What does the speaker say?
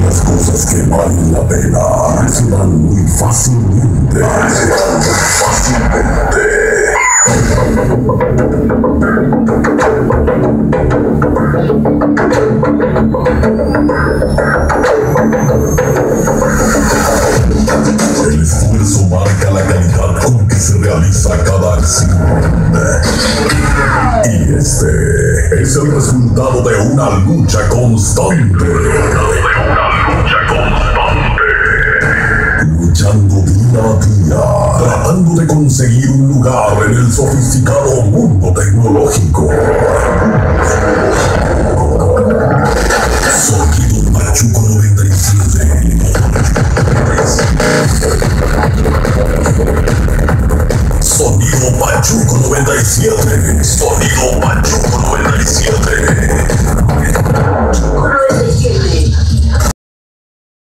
Las cosas que valen la pena se van muy fácilmente. El esfuerzo marca la calidad con que se realiza cada acción. Y este es el resultado de una lucha constante. Luchando día a día, tratando de conseguir un lugar en el sofisticado mundo tecnológico.